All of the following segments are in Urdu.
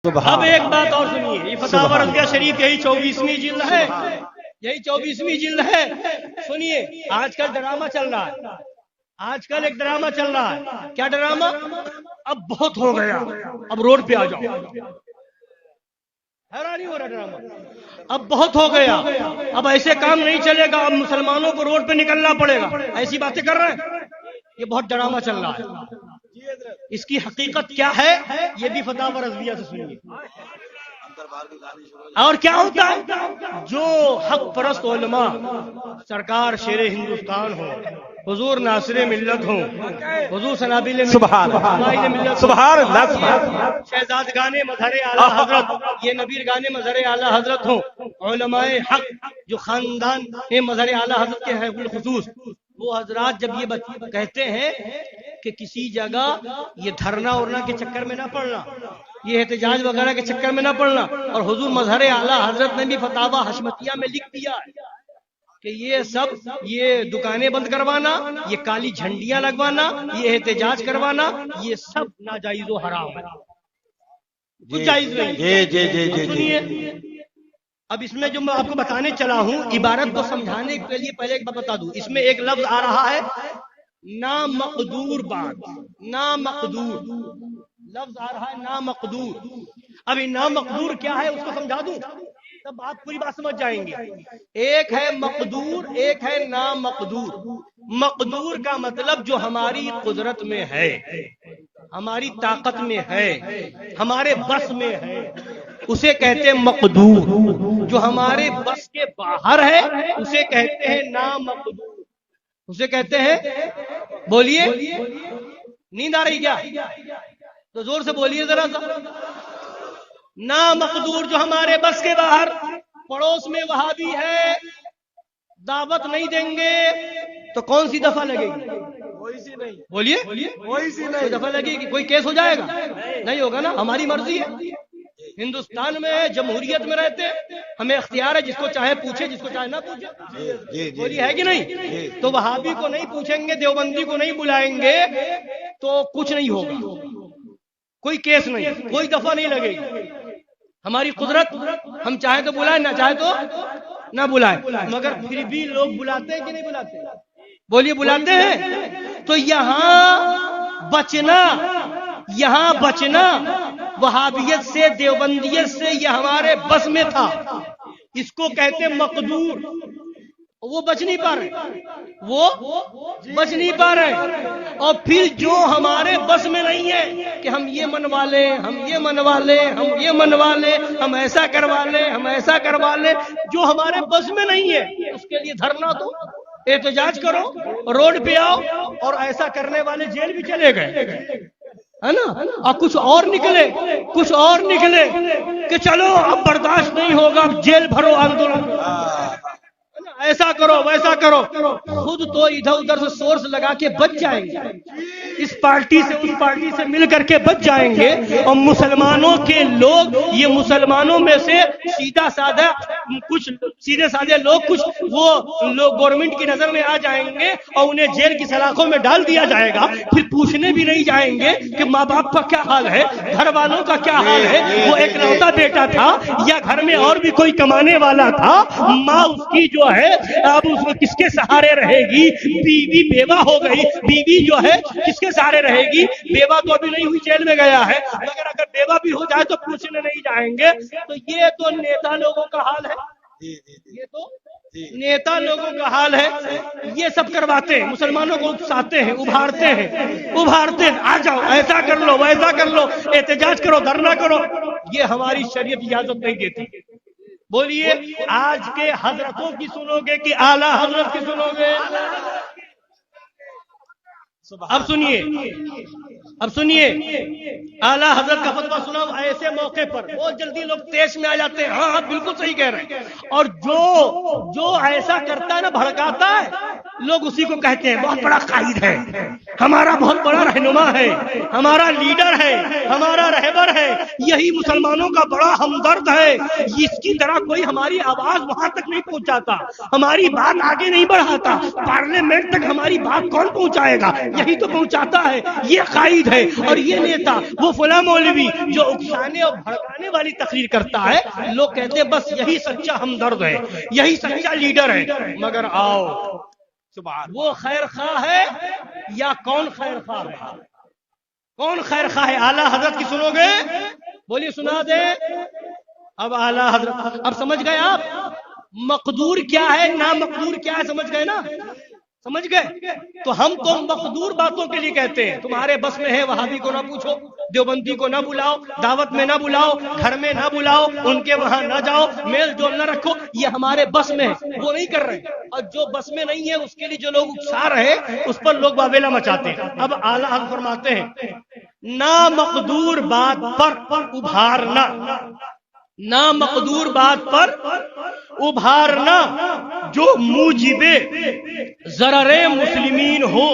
اب ایک بات اور سنیے، یہ فتاوی رضویہ شریف یہی 24ویں جلد ہے، یہی 24ویں جلد ہے۔ سنیے، آج کل ڈرامہ چل رہا ہے، آج کل ایک ڈرامہ چل رہا ہے۔ کیا ڈرامہ؟ اب بہت ہو گیا، اب روڈ پہ آ جاؤ۔ حیرانی ہو رہا ڈرامہ، اب بہت ہو گیا، اب ایسے کام نہیں چلے گا، اب مسلمانوں کو روڈ پہ نکلنا پڑے گا، ایسی باتیں کر رہے ہیں۔ یہ بہت ڈرامہ چل رہا ہے۔ اس کی حقیقت کیا ہے یہ بھی فتاوی رضویہ سے سنیے۔ اور کیا ہوتا ہے؟ جو حق پرست علماء، سرکار شیر ہندوستان ہو، حضور ناصر ملت ہوں، حضور سنابل ملت، سبحان اللہ، شہزادگان مظہر اعلیٰ حضرت، یہ نبیرگان مظہر اعلیٰ حضرت ہوں، علماء حق جو خاندان مظہر اعلیٰ حضرت کے ہیں بالخصوص، وہ حضرات جب یہ کہتے ہیں کہ کسی جگہ یہ دھرنا ورنا کے چکر میں نہ پڑنا، یہ احتجاج وغیرہ کے چکر میں نہ پڑنا، اور حضور مظہر اعلیٰ حضرت نے بھی فتاوی حشمتیہ میں لکھ دیا ہے کہ یہ سب، یہ دکانیں بند کروانا، یہ کالی جھنڈیاں لگوانا، یہ احتجاج کروانا، یہ سب ناجائز و حرام ہے، کچھ جائز نہیں۔ سنیے، اب اس میں جو میں آپ کو بتانے چلا ہوں، عبارت کو سمجھانے کے لیے پہلے ایک بات بتا دوں، اس میں ایک لفظ آ رہا ہے نامقدور بات، نامقدور لفظ آ رہا ہے، نامقدور۔ اب یہ نامقدور کیا ہے اس کو سمجھا دوں، تب آپ پوری بات سمجھ جائیں گے۔ ایک ہے مقدور، ایک ہے نامقدور۔ مقدور کا مطلب جو ہماری قدرت میں ہے، ہماری طاقت میں ہے، ہمارے بس میں ہے، اسے کہتے ہیں مقدور۔ جو ہمارے بس کے باہر ہے اسے کہتے ہیں نامقدور، اسے کہتے ہیں، بولیے، نیند آ رہی کیا؟ تو زور سے بولیے ذرا سا۔ نامقدور جو ہمارے بس کے باہر، پڑوس میں وہابی ہے، دعوت نہیں دیں گے تو کون سی دفعہ لگے گی؟ کوئی سی نہیں، بولیے، کوئی سی نہیں دفعہ لگے گی۔ کوئی کیس ہو جائے گا؟ نہیں ہوگا نا، ہماری مرضی ہے۔ ہندوستان میں جمہوریت میں رہتے، ہمیں اختیار ہے، جس کو چاہے پوچھے، جس کو چاہے نہ پوچھے، بولی ہے کہ نہیں؟ تو وہابی کو نہیں پوچھیں گے، دیوبندی کو نہیں بلائیں گے تو کچھ نہیں ہوگا، کوئی کیس نہیں، کوئی دفعہ نہیں لگے گی۔ ہماری قدرت، ہم چاہے تو بلائیں، نہ چاہے تو نہ بلائیں، مگر پھر بھی لوگ بلاتے ہیں کہ نہیں بلاتے؟ بولیے، بلاتے ہیں۔ تو یہاں بچنا وہابیت سے، دیوبندیت سے، یہ ہمارے بس میں تھا، اس کو کہتے مقدور۔ وہ بچ نہیں پا رہے، اور پھر جو ہمارے بس میں نہیں ہے کہ ہم یہ منوا لیں، ہم یہ منوا لیں، ہم یہ منوا لیں، ہم ایسا کروا لیں، ہم ایسا کروا لیں، جو ہمارے بس میں نہیں ہے اس کے لیے دھرنا دو، احتجاج کرو، روڈ پہ آؤ۔ اور ایسا کرنے والے جیل بھی چلے گئے، ہے نا؟ اور کچھ اور نکلے کہ چلو اب برداشت نہیں ہوگا، اب جیل بھرو، آندولن، ایسا کرو، ویسا کرو، خود تو ادھر ادھر سے سورس لگا کے بچ جائیں گے، اس پارٹی سے اس پارٹی سے مل کر کے بچ جائیں گے، اور مسلمانوں کے لوگ، یہ مسلمانوں میں سے سیدھے سادے لوگ، کچھ وہ لوگ گورنمنٹ کی نظر میں آ جائیں گے اور انہیں جیل کی سلاخوں میں ڈال دیا جائے گا۔ پھر پوچھنے بھی نہیں جائیں گے کہ ماں باپ کا کیا حال ہے، گھر والوں کا کیا حال ہے، وہ ایک لوتا بیٹا تھا یا گھر میں اور بھی کوئی کمانے والا تھا، ماں اس کی جو ہے اب اس کو کس کے سہارے رہے گی، بیوی بیوہ ہو گئی، بیوی جو ہے کس کے سہارے رہے گی، بیوہ تو ابھی نہیں ہوئی، جیل میں گیا ہے، مگر اگر بیوہ بھی ہو جائے تو پوچھنے نہیں جائیں گے۔ تو یہ تو نیتا لوگوں کا حال ہے، یہ تو نیتا لوگوں کا حال ہے، یہ سب کرواتے ہیں، مسلمانوں کو اکساتے ہیں، ابھارتے ہیں، آ جاؤ، ایسا کر لو، ویسا کر لو، احتجاج کرو، دھرنا کرو۔ یہ ہماری شریعت اجازت نہیں دیتی۔ بولیے، آج کے حضرتوں کی سنو گے کہ اعلیٰ حضرت کی سنو گے؟ اب سنیے، اعلیٰ حضرت کا فتویٰ سنا، ایسے موقع پر بہت جلدی لوگ تیش میں آ جاتے ہیں، ہاں بالکل صحیح کہہ رہے ہیں، اور جو ایسا کرتا ہے نا، بھڑکاتا ہے، لوگ اسی کو کہتے ہیں بہت بڑا قائد ہے، ہمارا بہت بڑا رہنما ہے، ہمارا لیڈر ہے، ہمارا رہبر ہے، یہی مسلمانوں کا بڑا ہمدرد ہے، اس کی طرح کوئی ہماری آواز وہاں تک نہیں پہنچاتا، ہماری بات آگے نہیں بڑھاتا، پارلیمنٹ تک ہماری بات کون پہنچائے گا، یہی تو پہنچاتا ہے، یہ قائد ہے اور یہ نیتا، وہ فلاں مولوی جو اکسانے اور بھڑکانے والی تقریر کرتا ہے، لوگ کہتے ہیں بس یہی سچا ہمدرد ہے، یہی سچا لیڈر ہے۔ مگر آؤ، وہ خیر خواہ ہے یا کون خیر خواہ ہے؟ کون خیر خواہ ہے؟ اعلیٰ حضرت کی سنو گے؟ بولیے سنا دے۔ اب اعلیٰ حضرت، اب سمجھ گئے آپ مقدور کیا ہے، نامقدور کیا ہے؟ سمجھ گئے نا؟ سمجھ گئے؟ تو ہم تو مقدور باتوں کے لیے کہتے ہیں، تمہارے بس میں ہے وہابی کو نہ پوچھو، دیوبندی کو نہ بلاؤ، دعوت میں نہ بلاؤ، گھر میں نہ بلاؤ، ان کے وہاں نہ جاؤ، میل جول نہ رکھو، یہ ہمارے بس میں ہے، وہ نہیں کر رہے۔ اور جو بس میں نہیں ہے اس کے لیے جو لوگ اکسا رہے، اس پر لوگ واویلا مچاتے ہیں۔ اب اعلیٰ حضرت فرماتے ہیں نامقدور بات پر ابھارنا، نامقدور بات پر ابھارنا جو موجب ضرر مسلمین ہو،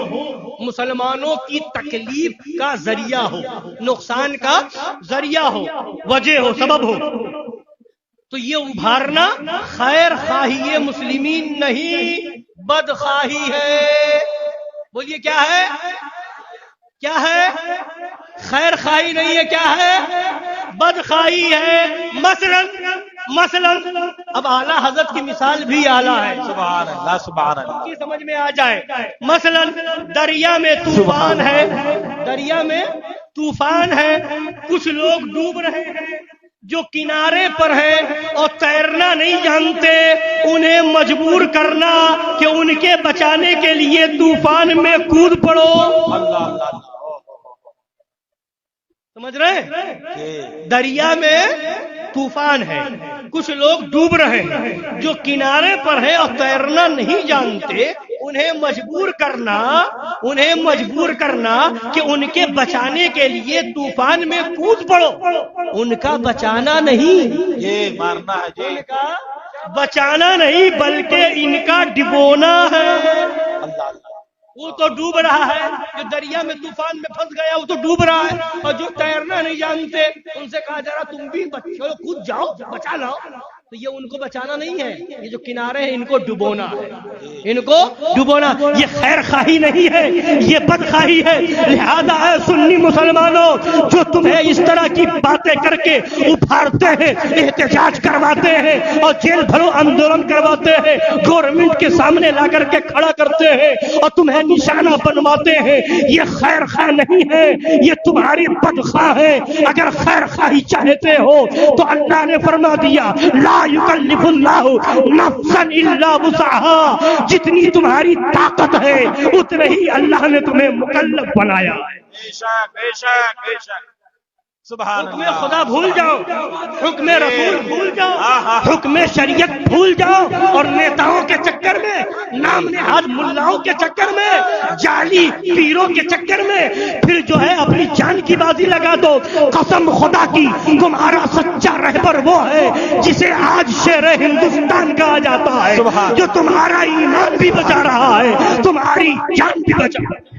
مسلمانوں کی تکلیف کا ذریعہ ہو، نقصان کا ذریعہ ہو، وجہ ہو، سبب ہو، تو یہ ابھارنا خیر خواہی مسلمین نہیں، بدخواہی ہے۔ بولیے کیا ہے؟ کیا ہے؟ خیر خواہی نہیں ہے، کیا ہے؟ بدخواہی ہے۔ مثلا اب اعلیٰ حضرت کی مثال بھی اعلیٰ ہے، سبحان اللہ سبحان اللہ، کی سمجھ میں آ جائے۔ مثلا دریا میں طوفان ہے، دریا میں طوفان ہے، کچھ لوگ ڈوب رہے ہیں، جو کنارے پر ہے اور تیرنا نہیں جانتے، انہیں مجبور کرنا کہ ان کے بچانے کے لیے طوفان میں کود پڑو۔ اللہ اللہ، سمجھ رہے؟ دریا میں طوفان ہے، کچھ لوگ ڈوب رہے ہیں، جو کنارے پر ہے اور تیرنا نہیں جانتے، انہیں مجبور کرنا کہ ان کے بچانے کے لیے طوفان میں کود پڑو۔ ان کا بچانا نہیں، یہ مارنا ہے جی، ان کا بچانا نہیں بلکہ ان کا ڈبونا ہے۔ اللہ اللہ، وہ تو ڈوب رہا ہے، جو دریا میں طوفان میں پھنس گیا وہ تو ڈوب رہا ہے، اور جو تیرنا نہیں جانتے ان سے کہا جا رہا تم بھی چلو کود جاؤ، بچا لاؤ، تو یہ ان کو بچانا نہیں ہے، یہ جو کنارے ہیں ان کو ڈبونا ہے، ان کو ڈبونا۔ یہ خیر خواہی نہیں ہے، یہ بدخواہی ہے۔ لہذا اے سنی مسلمانوں، جو تمہیں اس طرح کی باتیں کر کے ابھارتے ہیں، احتجاج کرواتے ہیں اور جیل بھرو آندولن کرواتے ہیں، گورنمنٹ کے سامنے لا کر کے کھڑا کرتے ہیں اور تمہیں نشانہ بنواتے ہیں، یہ خیر خواہ نہیں ہے، یہ تمہاری بدخواہ ہے۔ اگر خیر خواہی چاہتے ہو تو اللہ نے فرما دیا لا یکلف اللہ نفسا الا وسعها، جتنی تمہاری طاقت ہے اتنے ہی اللہ نے تمہیں مکلف بنایا ہے۔ بے شک بے شک بے شک، سبحان حکم اللہ، خدا بھول جاؤ، حکم رسول بھول جاؤ، حکم شریعت بھول جاؤ، اور نیتاؤں کے چکر میں، نام نہاد ملاؤں کے چکر میں، جعلی پیروں کے چکر میں پھر جو ہے اپنی جان کی بازی لگا دو۔ قسم خدا کی تمہارا سچا رہبر وہ ہے جسے آج شیر ہندوستان کہا جاتا ہے، جو تمہارا ایمان بھی بچا رہا ہے، تمہاری جان بھی بچا رہا ہے۔